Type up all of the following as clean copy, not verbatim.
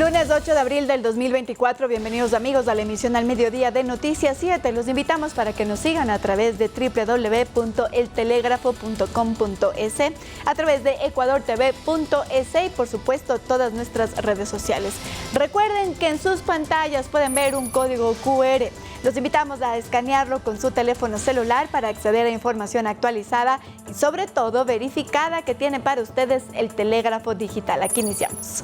Lunes 8 de abril del 2024, bienvenidos amigos a la emisión al mediodía de Noticias 7. Los invitamos para que nos sigan a través de www.eltelegrafo.com.es, a través de ecuadortv.es y por supuesto todas nuestras redes sociales. Recuerden que en sus pantallas pueden ver un código QR. Los invitamos a escanearlo con su teléfono celular para acceder a información actualizada y sobre todo verificada que tiene para ustedes el telégrafo digital. Aquí iniciamos.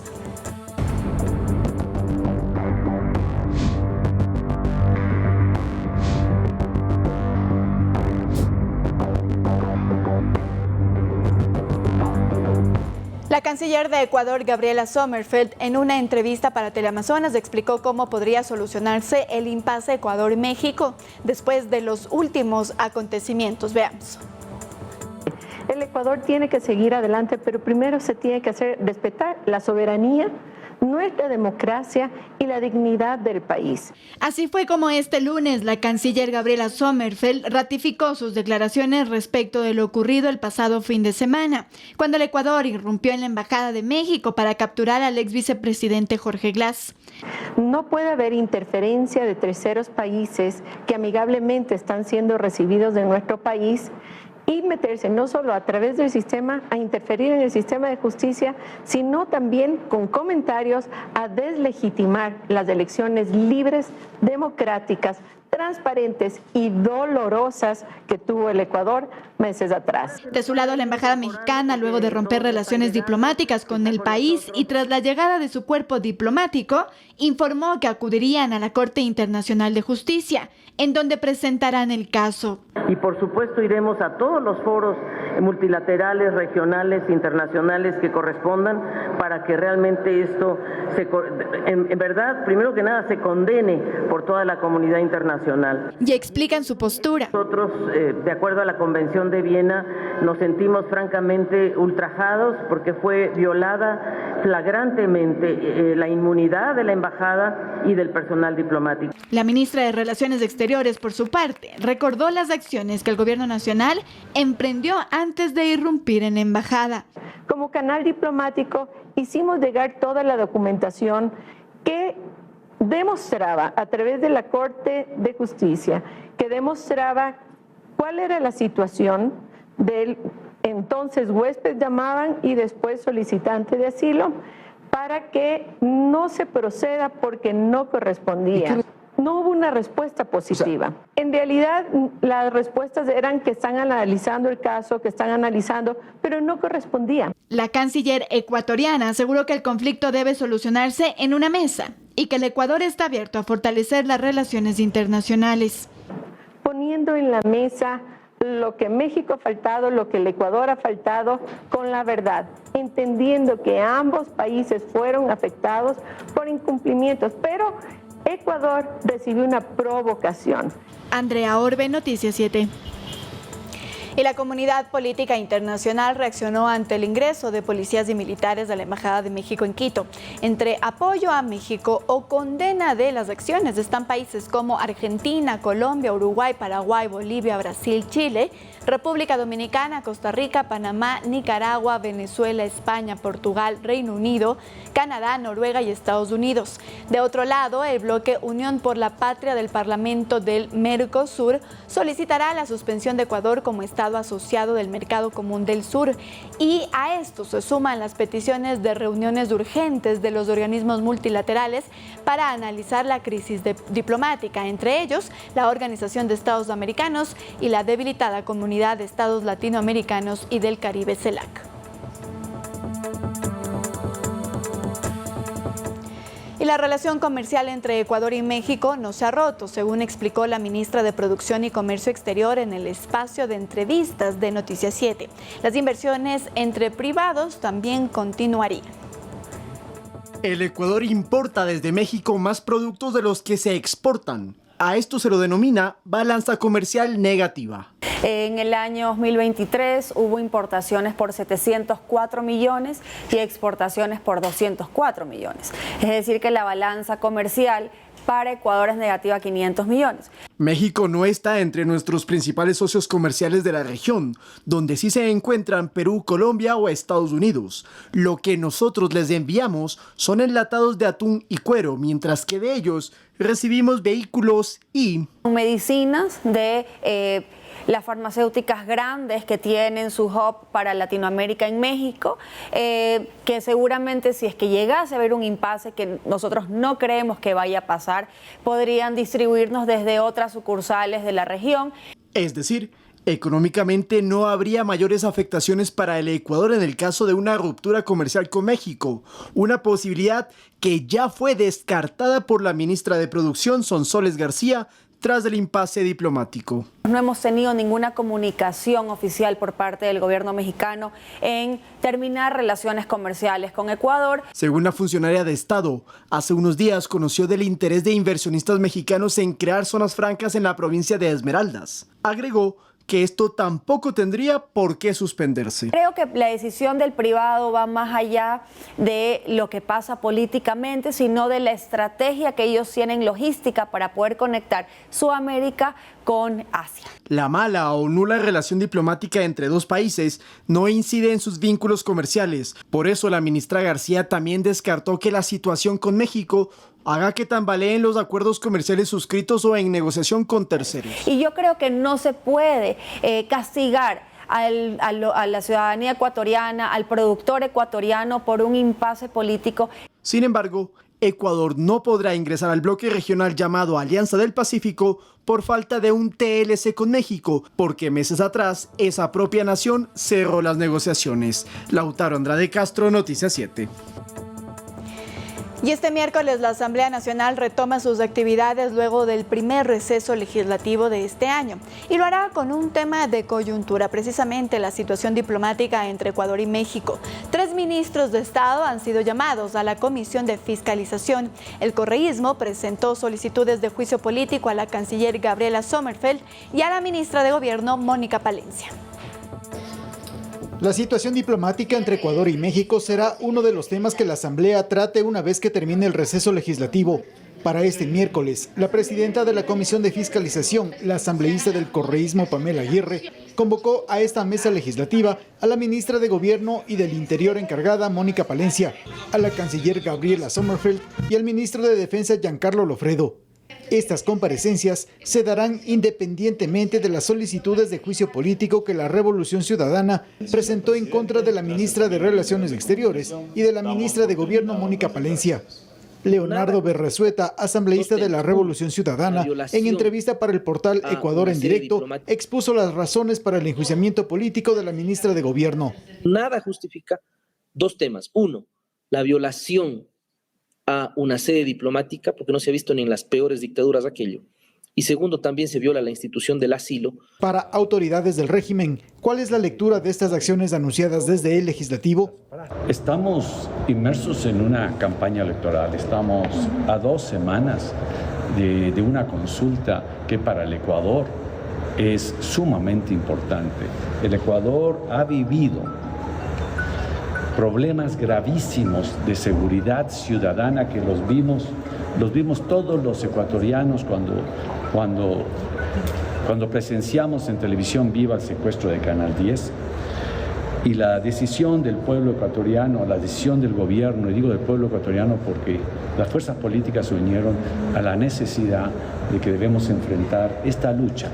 La canciller de Ecuador, Gabriela Sommerfeld, en una entrevista para Teleamazonas explicó cómo podría solucionarse el impasse Ecuador-México después de los últimos acontecimientos. Veamos. El Ecuador tiene que seguir adelante, pero primero se tiene que hacer respetar la soberanía, nuestra democracia y la dignidad del país. Así fue como este lunes la canciller Gabriela Sommerfeld ratificó sus declaraciones respecto de lo ocurrido el pasado fin de semana, cuando el Ecuador irrumpió en la Embajada de México para capturar al ex vicepresidente Jorge Glass. No puede haber interferencia de terceros países que amigablemente están siendo recibidos en nuestro país y meterse no solo a través del sistema a interferir en el sistema de justicia, sino también con comentarios a deslegitimar las elecciones libres, democráticas, transparentes y dolorosas que tuvo el Ecuador meses atrás. De su lado, la Embajada mexicana, luego de romper relaciones diplomáticas con el país y tras la llegada de su cuerpo diplomático, informó que acudirían a la Corte Internacional de Justicia, en donde presentarán el caso. Y por supuesto iremos a todos los foros multilaterales, regionales, internacionales que correspondan para que realmente esto, en verdad, primero que nada, se condene por toda la comunidad internacional. Y explican su postura. Nosotros, de acuerdo a la Convención de Viena, nos sentimos francamente ultrajados porque fue violada flagrantemente la inmunidad de la embajada y del personal diplomático. La ministra de Relaciones Exteriores, por su parte, recordó las acciones que el gobierno nacional emprendió antes de irrumpir en la embajada. Como canal diplomático hicimos llegar toda la documentación que demostraba a través de la Corte de Justicia, que demostraba cuál era la situación del entonces huésped llamaban y después solicitante de asilo, para que no se proceda porque no correspondía. No hubo una respuesta positiva. En realidad, las respuestas eran que están analizando el caso, que están analizando, pero no correspondía. La canciller ecuatoriana aseguró que el conflicto debe solucionarse en una mesa y que el Ecuador está abierto a fortalecer las relaciones internacionales. Poniendo en la mesa lo que México ha faltado, lo que el Ecuador ha faltado, con la verdad, entendiendo que ambos países fueron afectados por incumplimientos, pero Ecuador recibió una provocación. Andrea Orbe, Noticias 7. Y la comunidad política internacional reaccionó ante el ingreso de policías y militares de la Embajada de México en Quito. Entre apoyo a México o condena de las acciones están países como Argentina, Colombia, Uruguay, Paraguay, Bolivia, Brasil, Chile, República Dominicana, Costa Rica, Panamá, Nicaragua, Venezuela, España, Portugal, Reino Unido, Canadá, Noruega y Estados Unidos. De otro lado, el bloque Unión por la Patria del Parlamento del Mercosur solicitará la suspensión de Ecuador como Estado asociado del Mercado Común del Sur. Y a esto se suman las peticiones de reuniones urgentes de los organismos multilaterales para analizar la crisis diplomática, entre ellos la Organización de Estados Americanos y la debilitada Comunidad de Estados Latinoamericanos y del Caribe, CELAC. Y la relación comercial entre Ecuador y México no se ha roto, según explicó la ministra de Producción y Comercio Exterior en el espacio de entrevistas de Noticias 7. Las inversiones entre privados también continuarían. El Ecuador importa desde México más productos de los que se exportan. A esto se lo denomina balanza comercial negativa. En el año 2023 hubo importaciones por 704 millones y exportaciones por 204 millones. Es decir, que la balanza comercial para Ecuador es negativa 500 millones. México no está entre nuestros principales socios comerciales de la región, donde sí se encuentran Perú, Colombia o Estados Unidos. Lo que nosotros les enviamos son enlatados de atún y cuero, mientras que de ellos recibimos vehículos y medicinas de las farmacéuticas grandes que tienen su hub para Latinoamérica en México, que seguramente si es que llegase a haber un impasse que nosotros no creemos que vaya a pasar, podrían distribuirnos desde otras sucursales de la región. Es decir, económicamente no habría mayores afectaciones para el Ecuador en el caso de una ruptura comercial con México, una posibilidad que ya fue descartada por la ministra de Producción, Sonsoles García, tras el impasse diplomático. No hemos tenido ninguna comunicación oficial por parte del gobierno mexicano en terminar relaciones comerciales con Ecuador. Según la funcionaria de Estado, hace unos días conoció del interés de inversionistas mexicanos en crear zonas francas en la provincia de Esmeraldas. Agregó que esto tampoco tendría por qué suspenderse. Creo que la decisión del privado va más allá de lo que pasa políticamente, sino de la estrategia que ellos tienen logística para poder conectar Sudamérica con Asia. La mala o nula relación diplomática entre dos países no incide en sus vínculos comerciales. Por eso la ministra García también descartó que la situación con México haga que tambaleen los acuerdos comerciales suscritos o en negociación con terceros. Y yo creo que no se puede castigar a la ciudadanía ecuatoriana, al productor ecuatoriano por un impasse político. Sin embargo, Ecuador no podrá ingresar al bloque regional llamado Alianza del Pacífico por falta de un TLC con México, porque meses atrás esa propia nación cerró las negociaciones. Lautaro Andrade Castro, Noticias 7. Y este miércoles la Asamblea Nacional retoma sus actividades luego del primer receso legislativo de este año y lo hará con un tema de coyuntura, precisamente la situación diplomática entre Ecuador y México. 3 ministros de Estado han sido llamados a la Comisión de Fiscalización. El correísmo presentó solicitudes de juicio político a la canciller Gabriela Sommerfeld y a la ministra de Gobierno Mónica Palencia. La situación diplomática entre Ecuador y México será uno de los temas que la Asamblea trate una vez que termine el receso legislativo. Para este miércoles, la presidenta de la Comisión de Fiscalización, la asambleísta del correísmo Pamela Aguirre, convocó a esta mesa legislativa a la ministra de Gobierno y del Interior encargada, Mónica Palencia, a la canciller Gabriela Sommerfeld y al ministro de Defensa, Giancarlo Lofredo. Estas comparecencias se darán independientemente de las solicitudes de juicio político que la Revolución Ciudadana presentó en contra de la ministra de Relaciones Exteriores y de la ministra de Gobierno Mónica Palencia. Leonardo Berresueta, asambleísta de la Revolución Ciudadana, en entrevista para el portal Ecuador en Directo, expuso las razones para el enjuiciamiento político de la ministra de Gobierno. Nada justifica 2 temas. 1, la violación a una sede diplomática, porque no se ha visto ni en las peores dictaduras aquello. Y 2, también se viola la institución del asilo. Para autoridades del régimen, ¿cuál es la lectura de estas acciones anunciadas desde el legislativo? Estamos inmersos en una campaña electoral, estamos a 2 semanas de una consulta que para el Ecuador es sumamente importante. El Ecuador ha vivido problemas gravísimos de seguridad ciudadana que los vimos todos los ecuatorianos cuando presenciamos en televisión viva el secuestro de Canal 10. Y la decisión del pueblo ecuatoriano, la decisión del gobierno, y digo del pueblo ecuatoriano porque las fuerzas políticas se unieron a la necesidad de que debemos enfrentar esta lucha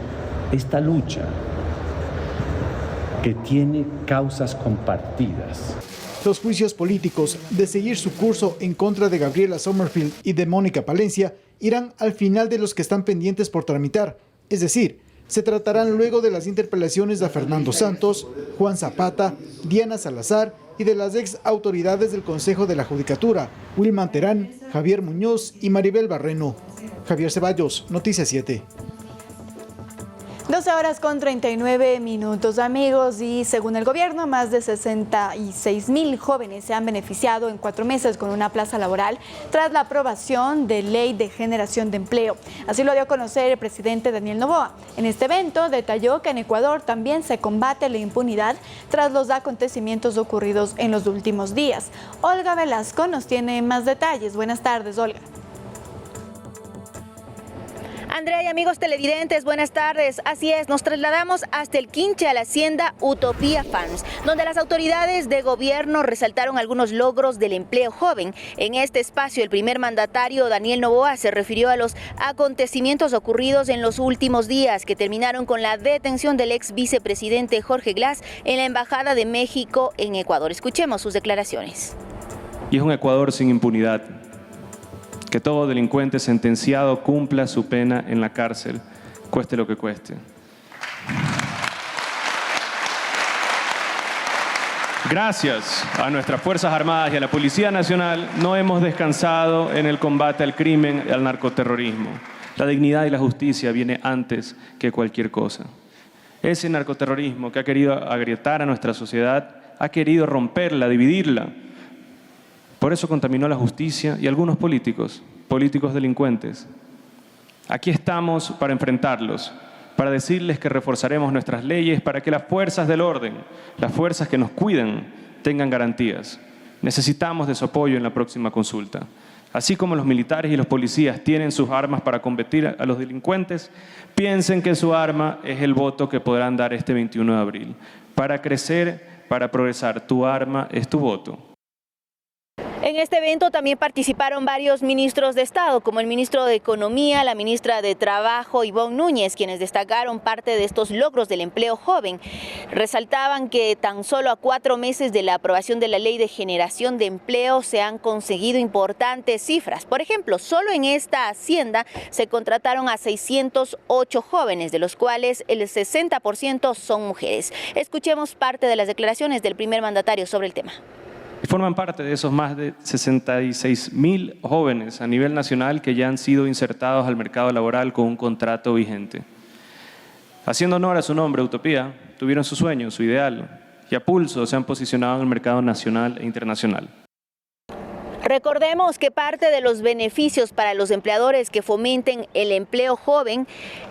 que tiene causas compartidas. Los juicios políticos, de seguir su curso en contra de Gabriela Sommerfeld y de Mónica Palencia, irán al final de los que están pendientes por tramitar, es decir, se tratarán luego de las interpelaciones a Fernando Santos, Juan Zapata, Diana Salazar y de las ex autoridades del Consejo de la Judicatura, Wilman Terán, Javier Muñoz y Maribel Barreno. Javier Ceballos, Noticias 7. 12:39, amigos, y según el gobierno, más de 66,000 jóvenes se han beneficiado en 4 meses con una plaza laboral tras la aprobación de Ley de Generación de Empleo. Así lo dio a conocer el presidente Daniel Noboa. En este evento detalló que en Ecuador también se combate la impunidad tras los acontecimientos ocurridos en los últimos días. Olga Velasco nos tiene más detalles. Buenas tardes, Olga. Andrea y amigos televidentes, buenas tardes. Así es, nos trasladamos hasta el Quinche, a la hacienda Utopía Farms, donde las autoridades de gobierno resaltaron algunos logros del empleo joven. En este espacio, el primer mandatario, Daniel Noboa, se refirió a los acontecimientos ocurridos en los últimos días, que terminaron con la detención del ex vicepresidente Jorge Glass en la Embajada de México en Ecuador. Escuchemos sus declaraciones. Y es un Ecuador sin impunidad. Que todo delincuente sentenciado cumpla su pena en la cárcel, cueste lo que cueste. Gracias a nuestras Fuerzas Armadas y a la Policía Nacional, no hemos descansado en el combate al crimen y al narcoterrorismo. La dignidad y la justicia viene antes que cualquier cosa. Ese narcoterrorismo que ha querido agrietar a nuestra sociedad, ha querido romperla, dividirla. Por eso contaminó la justicia y algunos políticos delincuentes. Aquí estamos para enfrentarlos, para decirles que reforzaremos nuestras leyes para que las fuerzas del orden, las fuerzas que nos cuidan, tengan garantías. Necesitamos de su apoyo en la próxima consulta. Así como los militares y los policías tienen sus armas para combatir a los delincuentes, piensen que su arma es el voto que podrán dar este 21 de abril. Para crecer, para progresar, tu arma es tu voto. En este evento también participaron varios ministros de Estado, como el ministro de Economía, la ministra de Trabajo, Ivonne Núñez, quienes destacaron parte de estos logros del empleo joven. Resaltaban que tan solo a 4 meses de la aprobación de la Ley de Generación de Empleo se han conseguido importantes cifras. Por ejemplo, solo en esta hacienda se contrataron a 608 jóvenes, de los cuales el 60% son mujeres. Escuchemos parte de las declaraciones del primer mandatario sobre el tema. Y forman parte de esos más de 66.000 jóvenes a nivel nacional que ya han sido insertados al mercado laboral con un contrato vigente. Haciendo honor a su nombre, Utopía, tuvieron su sueño, su ideal, y a pulso se han posicionado en el mercado nacional e internacional. Recordemos que parte de los beneficios para los empleadores que fomenten el empleo joven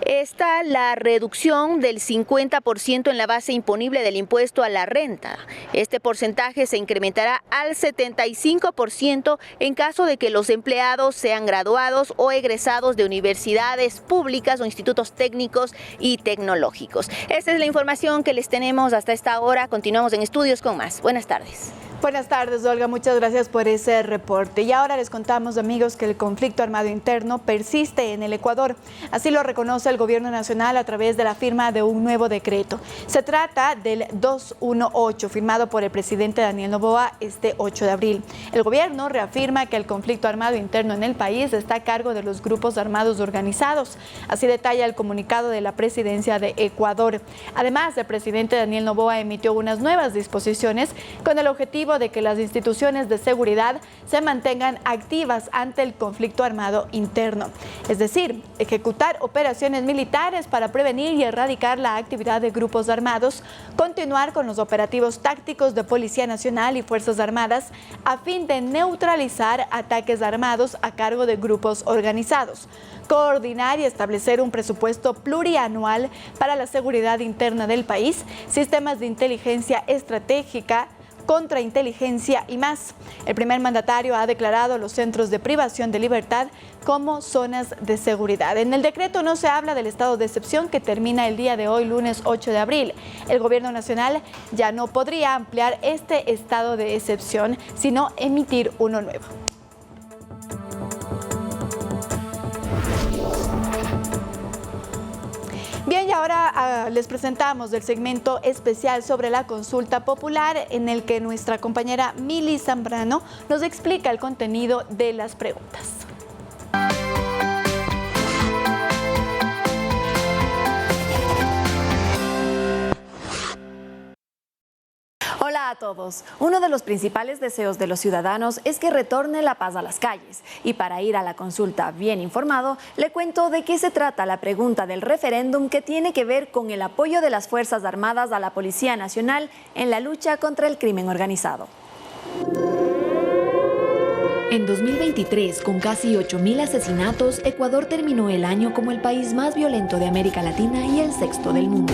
está la reducción del 50% en la base imponible del impuesto a la renta. Este porcentaje se incrementará al 75% en caso de que los empleados sean graduados o egresados de universidades públicas o institutos técnicos y tecnológicos. Esta es la información que les tenemos hasta esta hora. Continuamos en estudios con más. Buenas tardes. Buenas tardes, Olga. Muchas gracias por ese reporte. Y ahora les contamos, amigos, que el conflicto armado interno persiste en el Ecuador. Así lo reconoce el Gobierno Nacional a través de la firma de un nuevo decreto. Se trata del 218, firmado por el presidente Daniel Noboa este 8 de abril. El gobierno reafirma que el conflicto armado interno en el país está a cargo de los grupos armados organizados. Así detalla el comunicado de la presidencia de Ecuador. Además, el presidente Daniel Noboa emitió unas nuevas disposiciones con el objetivo de que las instituciones de seguridad se mantengan activas ante el conflicto armado interno. Es decir, ejecutar operaciones militares para prevenir y erradicar la actividad de grupos armados, continuar con los operativos tácticos de Policía Nacional y Fuerzas Armadas a fin de neutralizar ataques armados a cargo de grupos organizados, coordinar y establecer un presupuesto plurianual para la seguridad interna del país, sistemas de inteligencia estratégica, contrainteligencia y más. El primer mandatario ha declarado los centros de privación de libertad como zonas de seguridad. En el decreto no se habla del estado de excepción que termina el día de hoy, lunes 8 de abril. El Gobierno Nacional ya no podría ampliar este estado de excepción, sino emitir uno nuevo. Bien, y ahora les presentamos el segmento especial sobre la consulta popular, en el que nuestra compañera Mili Zambrano nos explica el contenido de las preguntas. Hola a todos. Uno de los principales deseos de los ciudadanos es que retorne la paz a las calles. Y para ir a la consulta bien informado, le cuento de qué se trata la pregunta del referéndum, que tiene que ver con el apoyo de las Fuerzas Armadas a la Policía Nacional en la lucha contra el crimen organizado. En 2023, con casi 8.000 asesinatos, Ecuador terminó el año como el país más violento de América Latina y el 6º del mundo.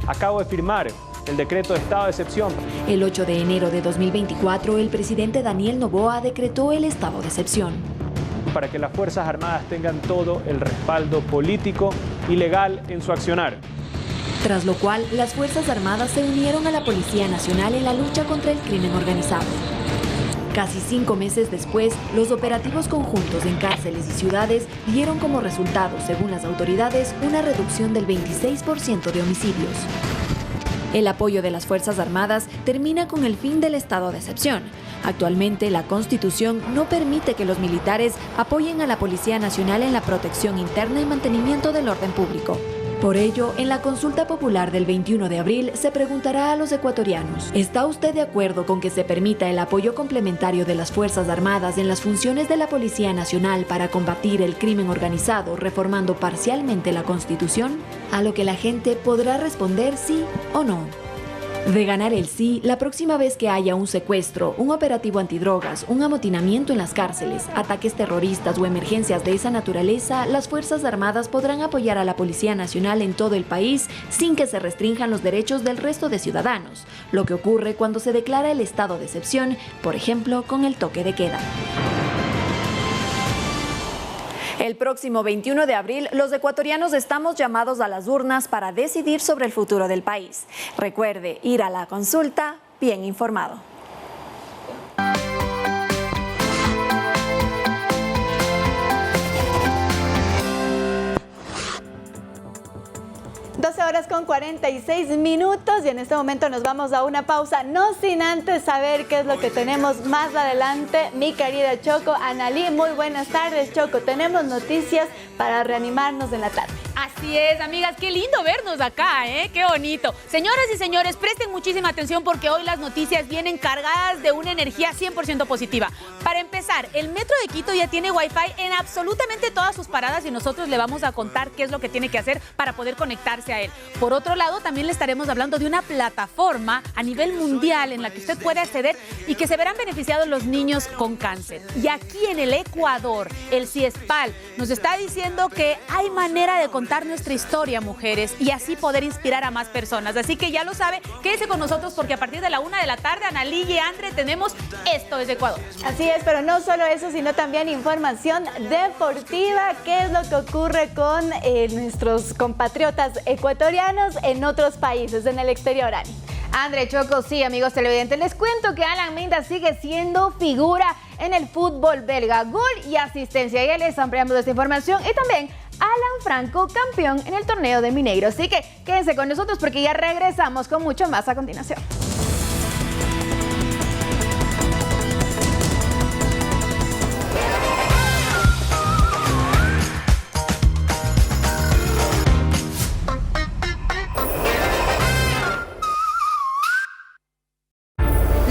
Acabo de firmar el decreto de estado de excepción. El 8 de enero de 2024, el presidente Daniel Noboa decretó el estado de excepción. para que las Fuerzas Armadas tengan todo el respaldo político y legal en su accionar. Tras lo cual, las Fuerzas Armadas se unieron a la Policía Nacional en la lucha contra el crimen organizado. Casi 5 meses después, los operativos conjuntos en cárceles y ciudades dieron como resultado, según las autoridades, una reducción del 26% de homicidios. El apoyo de las Fuerzas Armadas termina con el fin del estado de excepción. Actualmente, la Constitución no permite que los militares apoyen a la Policía Nacional en la protección interna y mantenimiento del orden público. Por ello, en la consulta popular del 21 de abril se preguntará a los ecuatorianos: ¿está usted de acuerdo con que se permita el apoyo complementario de las Fuerzas Armadas en las funciones de la Policía Nacional para combatir el crimen organizado, reformando parcialmente la Constitución? A lo que la gente podrá responder sí o no. De ganar el sí, la próxima vez que haya un secuestro, un operativo antidrogas, un amotinamiento en las cárceles, ataques terroristas o emergencias de esa naturaleza, las Fuerzas Armadas podrán apoyar a la Policía Nacional en todo el país sin que se restrinjan los derechos del resto de ciudadanos, lo que ocurre cuando se declara el estado de excepción, por ejemplo, con el toque de queda. El próximo 21 de abril, los ecuatorianos estamos llamados a las urnas para decidir sobre el futuro del país. Recuerde ir a la consulta bien informado. Con 46 minutos y en este momento nos vamos a una pausa, no sin antes saber qué es lo que tenemos más adelante. Mi querida Choco, Analí, muy buenas tardes, Choco. Tenemos noticias para reanimarnos en la tarde. Así es, amigas, qué lindo vernos acá, ¿eh? Qué bonito. Señoras y señores, presten muchísima atención porque hoy las noticias vienen cargadas de una energía 100% positiva. Para empezar, el Metro de Quito ya tiene Wi-Fi en absolutamente todas sus paradas y nosotros le vamos a contar qué es lo que tiene que hacer para poder conectarse a él. Por otro lado, también le estaremos hablando de una plataforma a nivel mundial en la que usted puede acceder y que se verán beneficiados los niños con cáncer. Y aquí en el Ecuador, el CIESPAL nos está diciendo que hay manera de contar nuestra historia, mujeres, y así poder inspirar a más personas. Así que ya lo sabe, quédese con nosotros porque a partir de la 1 de la tarde, Analí y Andre, tenemos Esto es Ecuador. Así es, pero no solo eso, sino también información deportiva. ¿Qué es lo que ocurre con nuestros compatriotas ecuatorianos en otros países, en el exterior, Ani? Andre, Choco, sí, amigos televidentes, les cuento que Alan Minda sigue siendo figura en el fútbol belga, gol y asistencia. Ya les ampliamos esta información y también Alan Franco, campeón en el torneo de Mineiro. Así que quédense con nosotros porque ya regresamos con mucho más a continuación.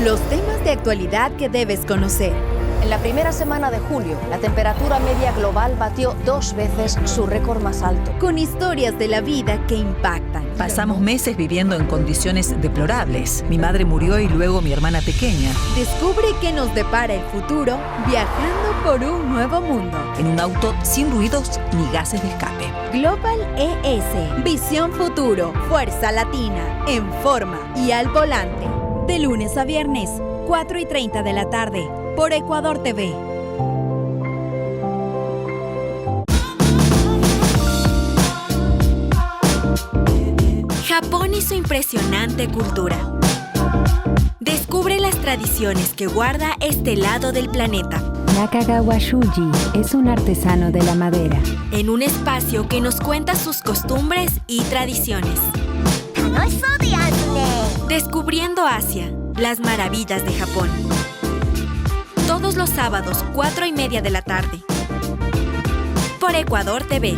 Los temas de actualidad que debes conocer. En la primera semana de julio, la temperatura media global batió 2 veces su récord más alto. Con historias de la vida que impactan. Pasamos meses viviendo en condiciones deplorables. Mi madre murió y luego mi hermana pequeña. Descubre qué nos depara el futuro viajando por un nuevo mundo. En un auto sin ruidos ni gases de escape. Global ES. Visión futuro. Fuerza latina. En forma y al volante. De lunes a viernes, 4:30 de la tarde, por Ecuador TV. Japón y su impresionante cultura. Descubre las tradiciones que guarda este lado del planeta. Nakagawa Shuji es un artesano de la madera. En un espacio que nos cuenta sus costumbres y tradiciones. Descubriendo Asia, las maravillas de Japón. Todos los sábados, 4:30 de la tarde. Por Ecuador TV.